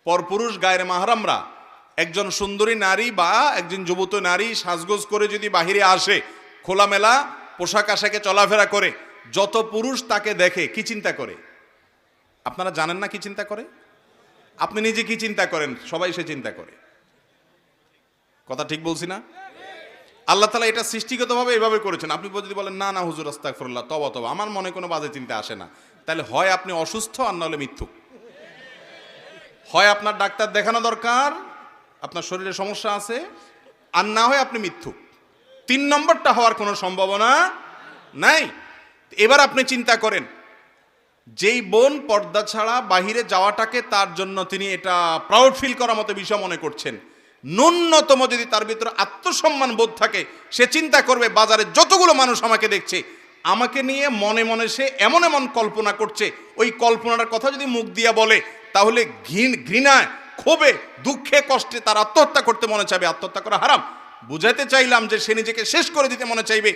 পরপুরুষ গায়ের মাহরামরা একজন সুন্দরী নারী বা একজন যুবতী নারী সাজগোজ করে যদি বাহিরে আসে, খোলামেলা পোশাক আশাকে চলাফেরা করে, যত পুরুষ তাকে দেখে কি চিন্তা করে? আপনারা জানেন না কি চিন্তা করে? আপনি নিজে কি চিন্তা করেন? সবাই সে চিন্তা করে। কথা ঠিক বলছি না? আল্লাহ তাআলা এটা সৃষ্টিগতভাবে এভাবে করেছেন। আপনি যদি বলেন না না হুজুর আস্তাগফিরুল্লাহ, তওবা তওবা, আমার মনে কোনো বাজে চিন্তা আসে না, তাহলে হয় আপনি অসুস্থ আর না হলে মিথ্যুক। হয় আপনার ডাক্তার দেখানো দরকার, আপনার শরীরে সমস্যা আছে, আর না হয় আপনি মিথ্যুক। 3 নম্বরটা হওয়ার কোনো সম্ভাবনা নাই। এবার আপনি চিন্তা করেন, যেই বোন পর্দা ছাড়া বাহিরে যাওয়াটাকে তার জন্য তিনি এটা প্রাউড ফিল করার মতো বিষয় মনে করছেন, ন্যূনতম যদি তার ভিতরে আত্মসম্মান বোধ থাকে, সে চিন্তা করবে বাজারে যতগুলো মানুষ আমাকে দেখছে, আমাকে নিয়ে মনে মনে সে এমন এমন কল্পনা করছে, ওই কল্পনার কথা যদি মুখ দিয়া বলে, তাহলে ঘৃণায়, ক্ষোভে, দুঃখে, কষ্টে তার আত্মহত্যা করতে মনে চাইবে। আত্মহত্যা করা হারাম, বুঝাইতে চাইলাম যে সে নিজেকে শেষ করে দিতে মনে চাইবে,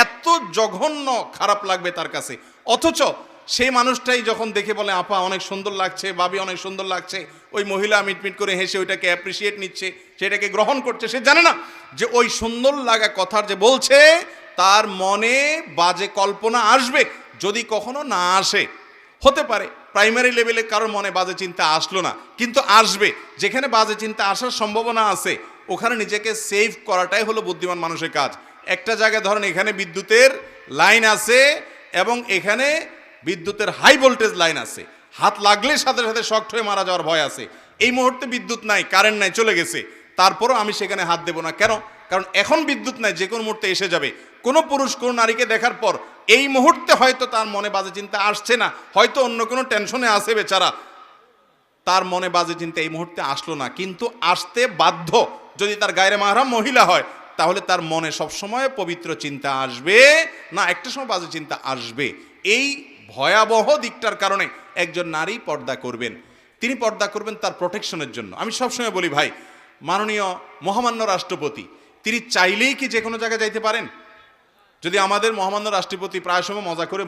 এত জঘন্য খারাপ লাগবে তার কাছে। অথচ সেই মানুষটাই যখন দেখে বলে আপা অনেক সুন্দর লাগছে, ভাবি অনেক সুন্দর লাগছে, ওই মহিলা মিটমিট করে হেসে ওইটাকে অ্যাপ্রিসিয়েট নিচ্ছে, সেটাকে গ্রহণ করছে, সে জানে না যে ওই সুন্দর লাগা কথার যে বলছে তার মনে বাজে কল্পনা আসবে। যদি কখনো না আসে, হতে পারে প্রাইমারি লেভেলে কারোর মনে বাজে চিন্তা আসলো না, কিন্তু আসবে। যেখানে বাজে চিন্তা আসার সম্ভাবনা আছে ওখানে নিজেকে সেভ করাটাই হলো বুদ্ধিমান মানুষের কাজ। একটা জায়গায় ধরেন এখানে বিদ্যুতের লাইন আছে এবং এখানে বিদ্যুতের হাই ভোল্টেজ লাইন আছে, হাত লাগলে সাথে সাথে শক্ট হয়ে মারা যাওয়ার ভয় আছে। এই মুহূর্তে বিদ্যুৎ নাই, কারেন্ট নাই, চলে গেছে, তারপরও আমি সেখানে হাত দেব না। কেন? কারণ এখন বিদ্যুৎ নাই, যে কোনো মুহূর্তে এসে যাবে। কোনো পুরুষ কোনো নারীকে দেখার পর এই মুহূর্তে হয়তো তার মনে বাজে চিন্তা আসছে না, হয়তো অন্য কোনো টেনশনে আছে বেচারা, তার মনে বাজে চিন্তা এই মুহূর্তে আসলো না, কিন্তু আসতে বাধ্য। যদি তার গায়রে মাহরাম মহিলা হয় তাহলে তার মনে সবসময় পবিত্র চিন্তা আসবে না, একটা সময় বাজে চিন্তা আসবে। এই ভয়াবহ দিকটার কারণে একজন নারী পর্দা করবেন। তিনি পর্দা করবেন তার প্রোটেকশনের জন্য। আমি সবসময় বলি ভাই, মাননীয় মহামান্য রাষ্ট্রপতি তিনি চাইলেই কি যে কোনো জায়গায় যাইতে পারেন? যদি আমাদের মহামান্য রাষ্ট্রপতি প্রায় সময় মজা করে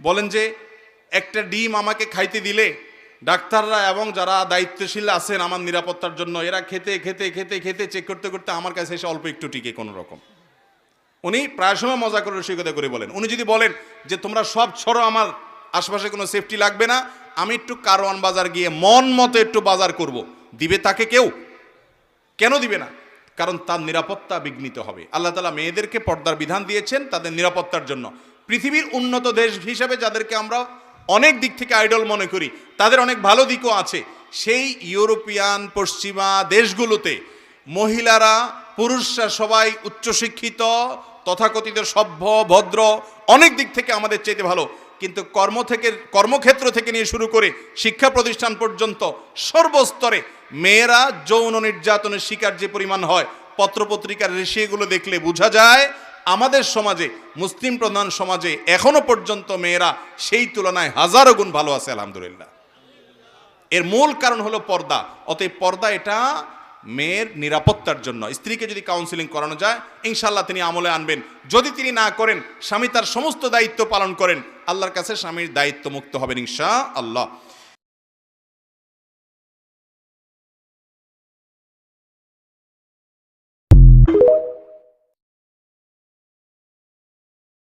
বলেন যে একটা ডিম আমাকে খাইতে দিলে ডাক্তাররা এবং যারা দায়িত্বশীল আছেন আমার নিরাপত্তার জন্য, এরা খেতে খেতে খেতে খেতে চেক করতে করতে আমার কাছে এসে অল্প একটু টিকে কোনো রকম। উনি প্রায় সময় মজা করে রসিকতা করে বলেন। উনি যদি বলেন যে তোমরা সব ছড়ো, আমার আশপাশে কোনো সেফটি লাগবে না, আমি একটু কারওয়ান বাজার গিয়ে মন মতো একটু বাজার করব, দিবে তাকে কেউ? কেন দিবে না? কারণ তার নিরাপত্তা বিঘ্নিত হবে। আল্লাহ তাআলা মেয়েদেরকে পর্দার বিধান দিয়েছেন তাদের নিরাপত্তার জন্য। পৃথিবীর উন্নত দেশ হিসাবে যাদেরকে আমরা অনেক দিক থেকে আইডল মনে করি, তাদের অনেক ভালো দিকও আছে। সেই ইউরোপিয়ান পশ্চিমা দেশগুলোতে মহিলারা পুরুষরা সবাই উচ্চশিক্ষিত, তথাকথিত সভ্য, ভদ্র, অনেক দিক থেকে আমাদের চাইতে ভালো। কিন্তু কর্মক্ষেত্র থেকে নিয়ে শুরু করে শিক্ষা প্রতিষ্ঠান পর্যন্ত সর্বস্তরে মেয়েরা যৌন নির্যাতনের শিকার যে পরিমাণ হয়, পত্রপত্রিকার রেশিওগুলো দেখলে বোঝা যায় আমাদের সমাজে, মুসলিম প্রধান সমাজে এখনো পর্যন্ত মেয়েরা সেই তুলনায় হাজারো গুণ ভালো আছে আলহামদুলিল্লাহ। এর মূল কারণ হলো পর্দা। অতএব পর্দা এটা মেয়ের নিরাপত্তার জন্য। স্ত্রীকে যদি কাউন্সিলিং করানো যায় ইনশাআল্লাহ তিনি আমলে আনবেন। যদি তিনি না করেন, স্বামী তার সমস্ত দায়িত্ব পালন করেন, আল্লাহর কাছে স্বামীর দায়িত্ব মুক্ত হবেন ইনশাআল্লাহ।